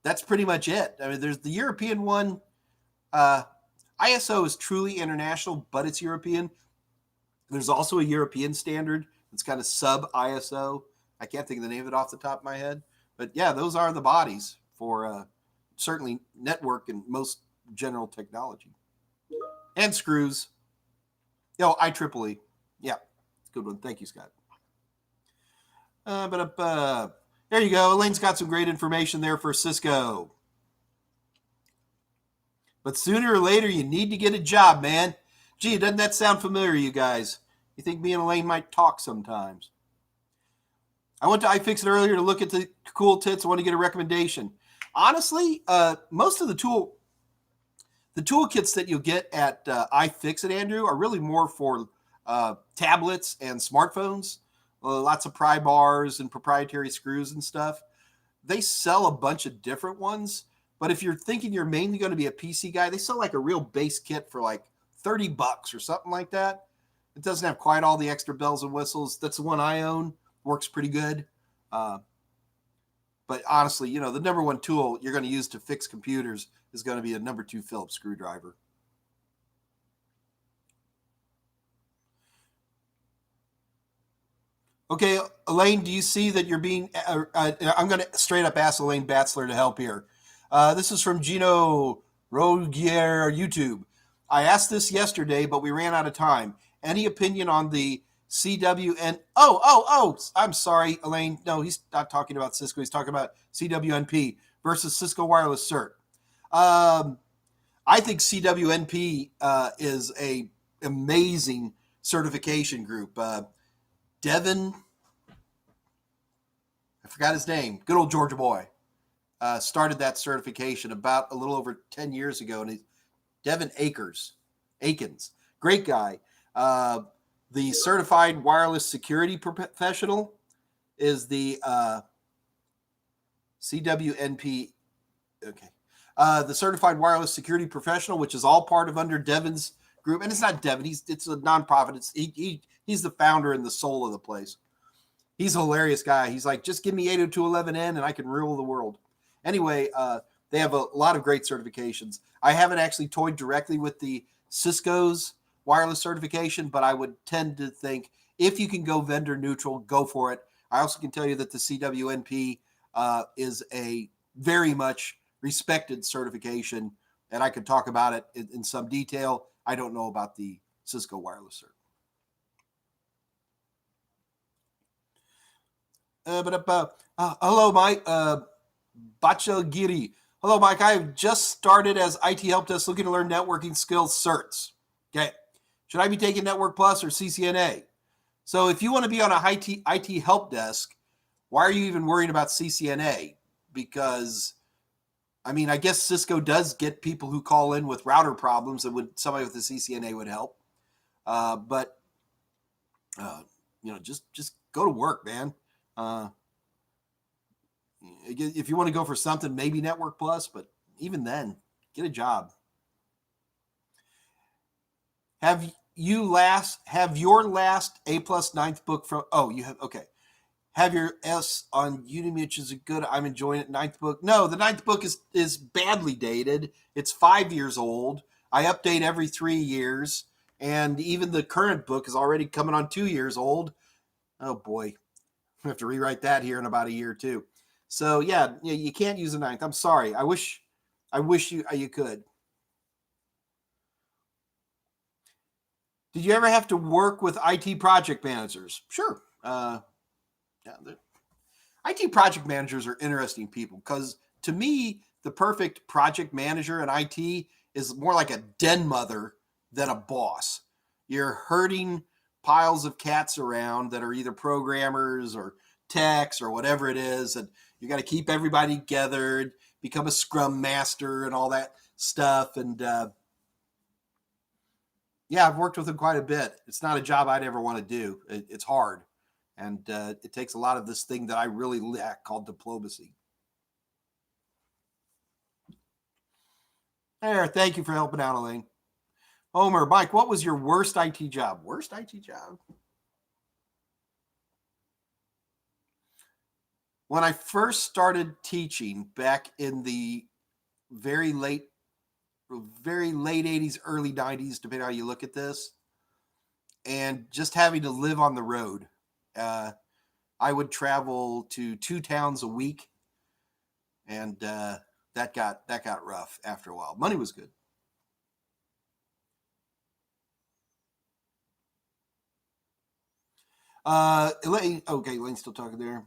That's pretty much it. I mean, there's the European one. ISO is truly international, but it's European. There's also a European standard. It's kind of sub ISO. I can't think of the name of it off the top of my head. But yeah, those are the bodies for certainly network and most general technology. And screws. IEEE. Yeah, good one. Thank you, Scott. There you go. Elaine's got some great information there for Cisco. But sooner or later, you need to get a job, man. Gee, doesn't that sound familiar, you guys? You think me and Elaine might talk sometimes? I went to iFixit earlier to look at the cool tits. I want to get a recommendation. Honestly, most of the toolkits that you'll get at iFixit, Andrew, are really more for tablets and smartphones. Lots of pry bars and proprietary screws and stuff. They sell a bunch of different ones. But if you're thinking you're mainly going to be a PC guy, they sell like a real base kit for like $30 or something like that. It doesn't have quite all the extra bells and whistles. That's the one I own. Works pretty good. But honestly, the number one tool you're going to use to fix computers is going to be a number 2 Phillips screwdriver. Okay, Elaine, do you see that you're being... I'm going to straight up ask Elaine Batzler to help here. This is from Gino Rogier YouTube. I asked this yesterday, but we ran out of time. Any opinion on the CWN? Oh, I'm sorry, Elaine. No, he's not talking about Cisco. He's talking about CWNP versus Cisco Wireless Cert. I think CWNP is a amazing certification group. Devin, I forgot his name. Good old Georgia boy. Started that certification about a little over 10 years ago. And Devin Akins, great guy. The Certified Wireless Security Professional is the CWNP. Okay. The Certified Wireless Security Professional, which is all part of under Devin's group. And it's not Devin. It's a nonprofit. He's the founder and the soul of the place. He's a hilarious guy. He's like, just give me 802.11n and I can rule the world. Anyway, they have a lot of great certifications. I haven't actually toyed directly with the Cisco's wireless certification, but I would tend to think if you can go vendor neutral, go for it. I also can tell you that the CWNP is a very much respected certification, and I could talk about it in some detail. I don't know about the Cisco wireless cert. Hello, Mike. Bachagiri. Hello, Mike. I have just started as IT help desk looking to learn networking skills certs. Okay. Should I be taking Network Plus or CCNA? So if you want to be on a IT help desk, why are you even worrying about CCNA? Because, I mean, I guess Cisco does get people who call in with router problems and somebody with the CCNA would help. But just go to work, man. If you want to go for something, maybe Network Plus, but even then, get a job. Have your last A+ ninth book from? Oh, you have. Okay. Have your S on Udemy, which is good. I'm enjoying it. Ninth book. No, the ninth book is badly dated. It's 5 years old. I update every 3 years. And even the current book is already coming on 2 years old. Oh boy, I have to rewrite that here in about a year too. So yeah, you can't use a ninth. I'm sorry. I wish you could. Did you ever have to work with IT project managers? Sure. Yeah, IT project managers are interesting people because to me, the perfect project manager in IT is more like a den mother than a boss. You're herding piles of cats around that are either programmers or techs or whatever it is, and you got to keep everybody together, become a scrum master and all that stuff. And yeah, I've worked with them quite a bit. It's not a job I'd ever want to do. It's hard. And it takes a lot of this thing that I really lack called diplomacy. There, thank you for helping out, Elaine. Homer, Mike, what was your worst IT job? Worst IT job? When I first started teaching back in the very late 80s, early 90s, depending on how you look at this, and just having to live on the road. I would travel to 2 towns a week, and that got rough after a while. Money was good. Elaine, okay, Elaine's still talking there.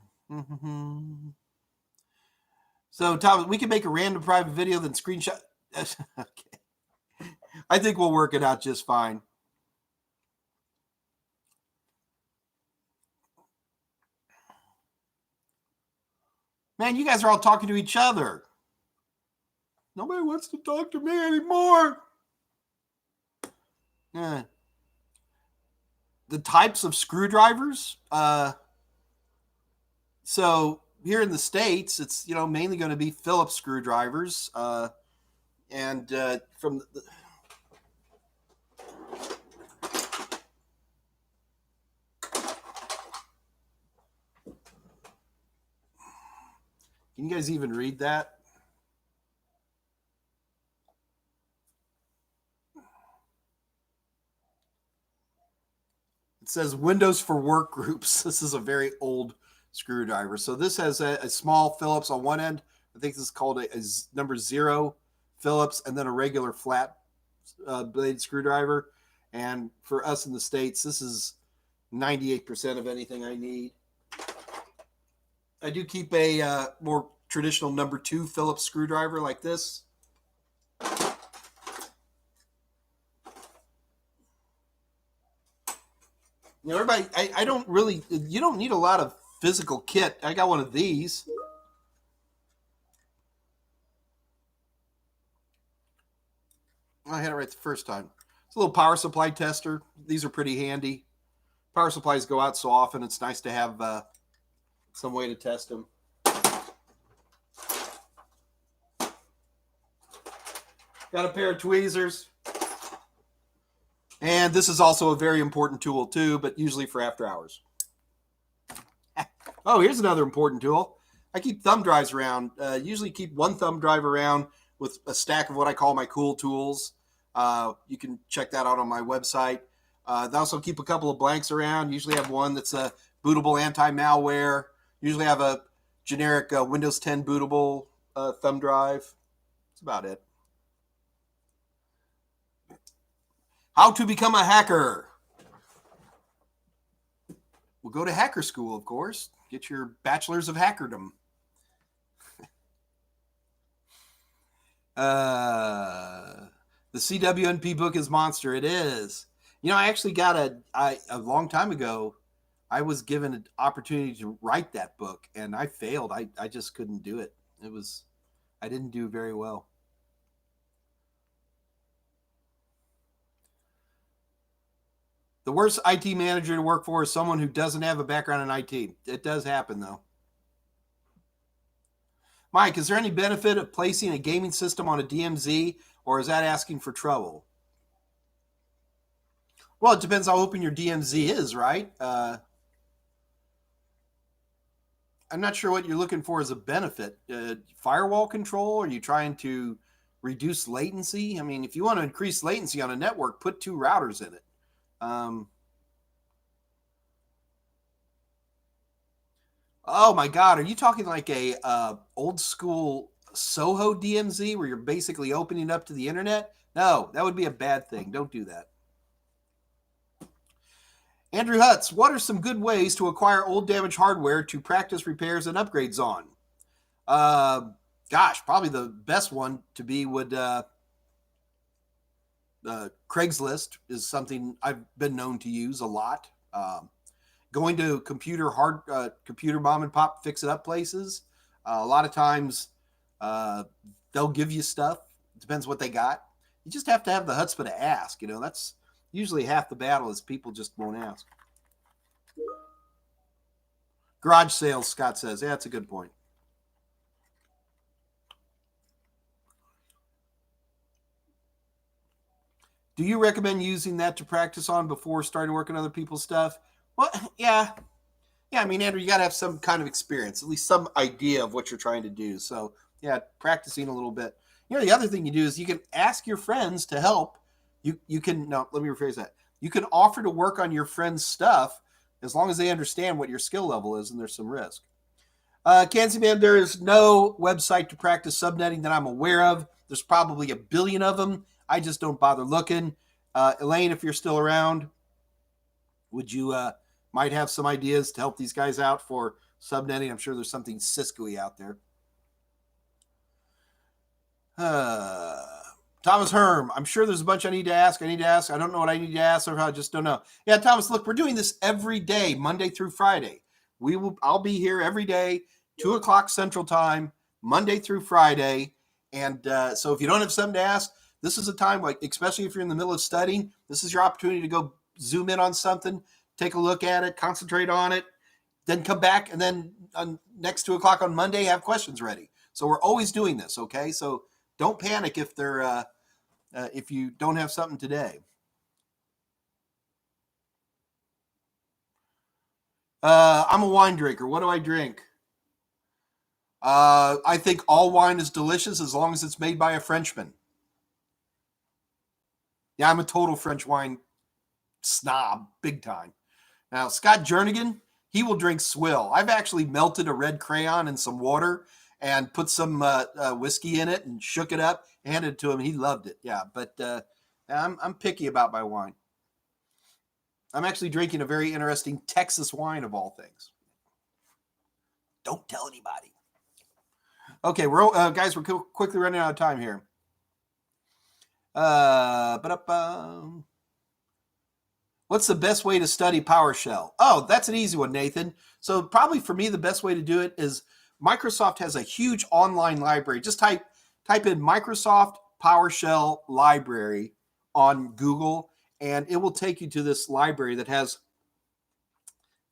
So, Thomas, we can make a random private video, then screenshot. Okay. I think we'll work it out just fine. Man, you guys are all talking to each other. Nobody wants to talk to me anymore. Yeah. The types of screwdrivers. So here in the States, it's mainly going to be Phillips screwdrivers, and from the, can you guys even read that? It says Windows for work groups. This is a very old screwdriver. So this has a small Phillips on one end. I think this is called a number 0 Phillips, and then a regular flat blade screwdriver. And for us in the States, this is 98% of anything I need. I do keep a more traditional number 2 Phillips screwdriver like this. Everybody, I don't really, you don't need a lot of physical kit. I got one of these. I had it right the first time. It's a little power supply tester. These are pretty handy. Power supplies go out so often. It's nice to have some way to test them. Got a pair of tweezers. And this is also a very important tool too, but usually for after hours. Oh, here's another important tool. I keep thumb drives around. Usually keep one thumb drive around with a stack of what I call my cool tools. You can check that out on my website. I also keep a couple of blanks around. Usually have one that's a bootable anti-malware. Usually have a generic Windows 10 bootable thumb drive. That's about it. How to become a hacker. We'll go to hacker school, of course. Get your bachelor's of hackerdom. The CWNP book is monster. It is. I actually got a long time ago, I was given an opportunity to write that book, and I failed. I just couldn't do it. I didn't do very well. The worst IT manager to work for is someone who doesn't have a background in IT. It does happen, though. Mike, is there any benefit of placing a gaming system on a DMZ, or is that asking for trouble? Well, it depends how open your DMZ is, right? I'm not sure what you're looking for as a benefit. Firewall control? Are you trying to reduce latency. I mean, if you want to increase latency on a network, put 2 routers in it. Oh my God, are you talking like a old school Soho DMZ where you're basically opening up to the internet? No, that would be a bad thing. Don't do that. Andrew Hutz, what are some good ways to acquire old damaged hardware to practice repairs and upgrades on? Gosh, probably the best one to be would Craigslist is something I've been known to use a lot. Going to computer mom and pop fix it up places. A lot of times they'll give you stuff. It depends what they got. You just have to have the chutzpah to ask. That's usually half the battle is people just won't ask. Garage sales, Scott says. Yeah, that's a good point. Do you recommend using that to practice on before starting working on other people's stuff? Well, yeah. Yeah, I mean, Andrew, you got to have some kind of experience, at least some idea of what you're trying to do. So, yeah, practicing a little bit. The other thing you do is you can ask your friends to help. You can, no, let me rephrase that. You can offer to work on your friend's stuff as long as they understand what your skill level is and there's some risk. Kansas Man, there is no website to practice subnetting that I'm aware of. There's probably a billion of them. I just don't bother looking. Elaine, if you're still around, would you might have some ideas to help these guys out for subnetting? I'm sure there's something Cisco-y out there. Thomas Herm, I'm sure there's a bunch I need to ask. I don't know what I need to ask, or I just don't know. Yeah, Thomas, look, we're doing this every day, Monday through Friday. I'll be here every day, 2:00 Central Time, Monday through Friday. And so if you don't have something to ask, this is a time, like, especially if you're in the middle of studying, this is your opportunity to go zoom in on something, take a look at it, concentrate on it, then come back, and then next 2:00 on Monday, have questions ready. So we're always doing this, okay? So don't panic if you don't have something today. I'm a wine drinker. What do I drink? I think all wine is delicious as long as it's made by a Frenchman. Yeah, I'm a total French wine snob, big time. Now, Scott Jernigan, he will drink swill. I've actually melted a red crayon in some water and put some whiskey in it and shook it up, handed it to him. He loved it. Yeah, but I'm picky about my wine. I'm actually drinking a very interesting Texas wine of all things. Don't tell anybody. Okay, guys, we're quickly running out of time here. What's the best way to study PowerShell? Oh, that's an easy one, Nathan. So probably for me, the best way to do it is Microsoft has a huge online library. Just type in Microsoft PowerShell library on Google, and it will take you to this library that has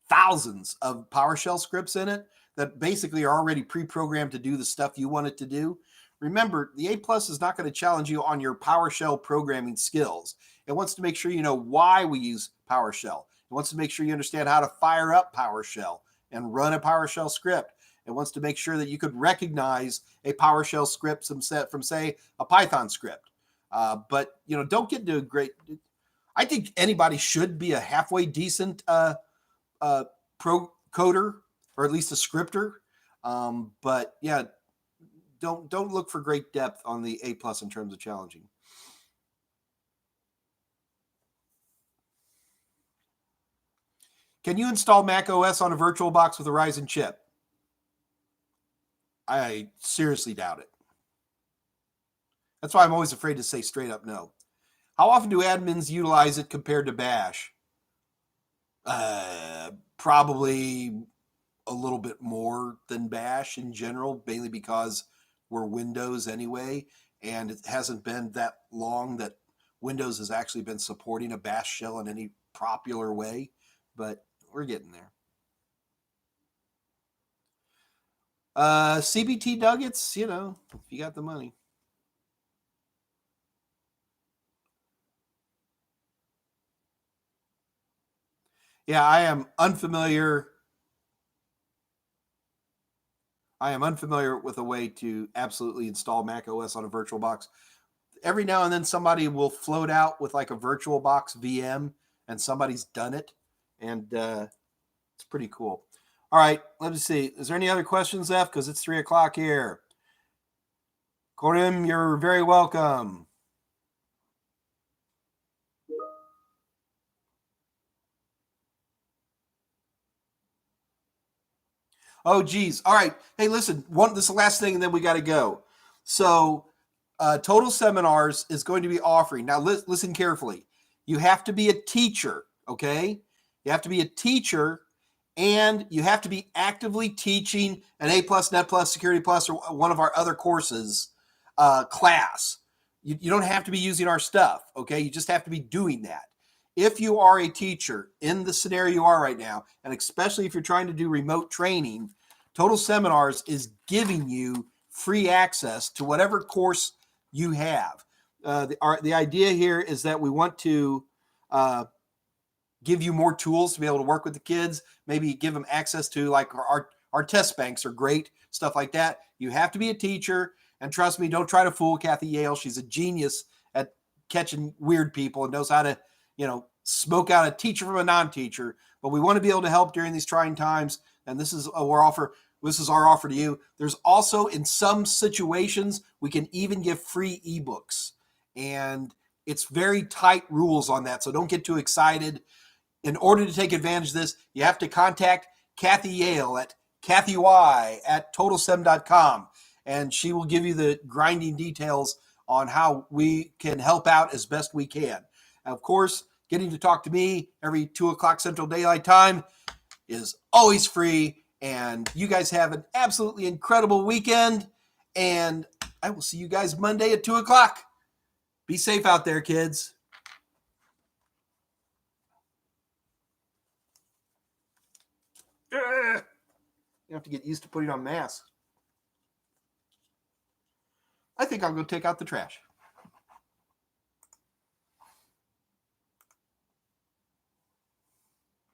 thousands of PowerShell scripts in it that basically are already pre-programmed to do the stuff you want it to do. Remember, the A+ is not going to challenge you on your PowerShell programming skills. It wants to make sure you know why we use PowerShell. It wants to make sure you understand how to fire up PowerShell and run a PowerShell script. It wants to make sure that you could recognize a PowerShell script from say, a Python script. But, don't get into a great... I think anybody should be a halfway decent pro coder, or at least a scripter. But, yeah, don't look for great depth on the A+ in terms of challenging. Can you install Mac OS on a VirtualBox with a Ryzen chip? I seriously doubt it. That's why I'm always afraid to say straight up no. How often do admins utilize it compared to Bash? Probably a little bit more than Bash in general, mainly because we're Windows anyway, and it hasn't been that long that Windows has actually been supporting a Bash shell in any popular way, but we're getting there. CBT nuggets, if you got the money. Yeah, I am unfamiliar. I am unfamiliar with a way to absolutely install Mac OS on a VirtualBox. Every now and then somebody will float out with like a VirtualBox VM, and somebody's done it, and it's pretty cool. All right, let me see. Is there any other questions, F? Because it's 3 o'clock here. Corim, you're very welcome. Oh, geez. All right. Hey, listen, this is the last thing, and then we got to go. So, Total Seminars is going to be offering. Now, listen carefully. You have to be a teacher, okay? You have to be a teacher, and you have to be actively teaching an A+, Net+, Security Plus, or one of our other courses class. You don't have to be using our stuff, okay? You just have to be doing that. If you are a teacher in the scenario you are right now, and especially if you're trying to do remote training, Total Seminars is giving you free access to whatever course you have. The idea here is that we want to give you more tools to be able to work with the kids, maybe give them access to like our test banks are great, stuff like that. You have to be a teacher, and trust me, don't try to fool Kathy Yale. She's a genius at catching weird people and knows how to, smoke out a teacher from a non-teacher. But we want to be able to help during these trying times, and this is our offer to you. There's also, in some situations, we can even give free ebooks, and it's very tight rules on that, so don't get too excited. In order to take advantage of this, you have to contact Kathy Yale at kathy.y@totalsem.com, and she will give you the grinding details on how we can help out as best we can. And of course, getting to talk to me every 2 o'clock Central Daylight Time is always free, and you guys have an absolutely incredible weekend, and I will see you guys Monday at 2 o'clock. Be safe out there, kids. You have to get used to putting on masks. I think I'll go take out the trash.